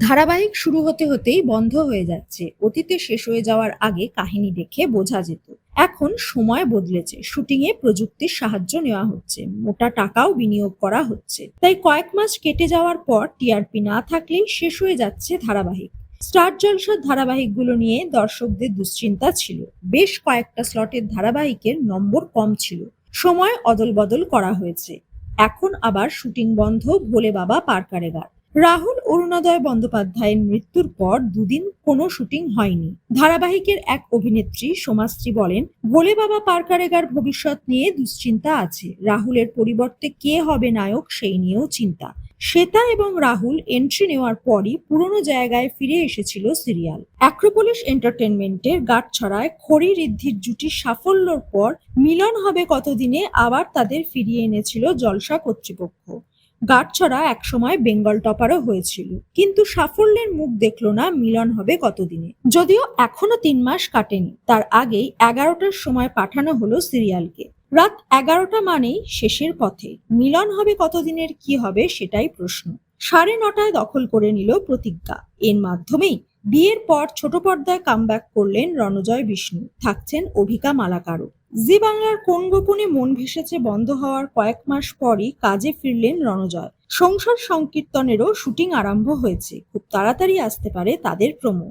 ধারাবাহিক শুরু হতে হতেই বন্ধ হয়ে যাচ্ছে। অতীতে শেষ হয়ে যাওয়ার আগে কাহিনী দেখে বোঝা যেত। এখন সময় বদলেছে, শুটিং এ প্রযুক্তির সাহায্য নেওয়া হচ্ছে, মোটা টাকাও বিনিয়োগ করা হচ্ছে। তাই কয়েক মাস কেটে যাওয়ার পর টিআরপি না থাকলেই শেষ হয়ে যাচ্ছে ধারাবাহিক। স্টার জলসার ধারাবাহিকগুলো নিয়ে দর্শকদের দুশ্চিন্তা ছিল। বেশ কয়েকটা স্লটের ধারাবাহিকের নম্বর কম ছিল, সময় অদল বদল করা হয়েছে। এখন আবার শুটিং বন্ধ ভোলে বাবা পার কারেগার। রাহুল অরুণোদয় বন্দ্যোপাধ্যায়ের মৃত্যুর পর দুদিন কোনো শুটিং হয়নি। ধারাবাহিকের এক অভিনেত্রী সোমাশ্রী বলেন, ভোলে বাবা পার কারেগার ভবিষ্যৎ নিয়ে দুশ্চিন্তা আছে। রাহুলের পরিবর্তে কে হবে নায়ক সেই নিয়েও চিন্তা। শ্বেতা এবং রাহুল এন্ট্রি নেওয়ার পরই পুরনো জায়গায় ফিরে এসেছিল সিরিয়াল। অ্যাক্রোপলিস এন্টারটেনমেন্টের গাঁটছড়ায় খড়ি ঋদ্ধির জুটির সাফল্যর পর মিলন হবে কতদিনে আবার তাদের ফিরিয়ে এনেছিল জলসা কর্তৃপক্ষ। গাঁটছড়া একসময় বেঙ্গল টপারও হয়েছিল, কিন্তু সাফল্যের মুখ দেখলো না মিলন হবে কতদিনে। যদিও এখনো 3 মাস কাটেনি, তার আগেই 11টার সময় পাঠানো হলো সিরিয়ালকে। রাত 11টা মানেই শেষের পথে। মিলন হবে কতদিনের কি হবে সেটাই প্রশ্ন। 9:30 দখল করে নিল প্রতিজ্ঞা। এর মাধ্যমেই বিয়ের পর ছোট পর্দায় কামব্যাক করলেন রণজয় বিষ্ণু, থাকছেন অভিকা মালাকারও। জি বাংলার কোন গোপনে মন ভেসেছে বন্ধ হওয়ার কয়েক মাস পরই কাজে ফিরলেন রণজয়। সংসার সংকীর্তনেরও শুটিং আরম্ভ হয়েছে, খুব তাড়াতাড়ি আসতে পারে তাদের প্রমো।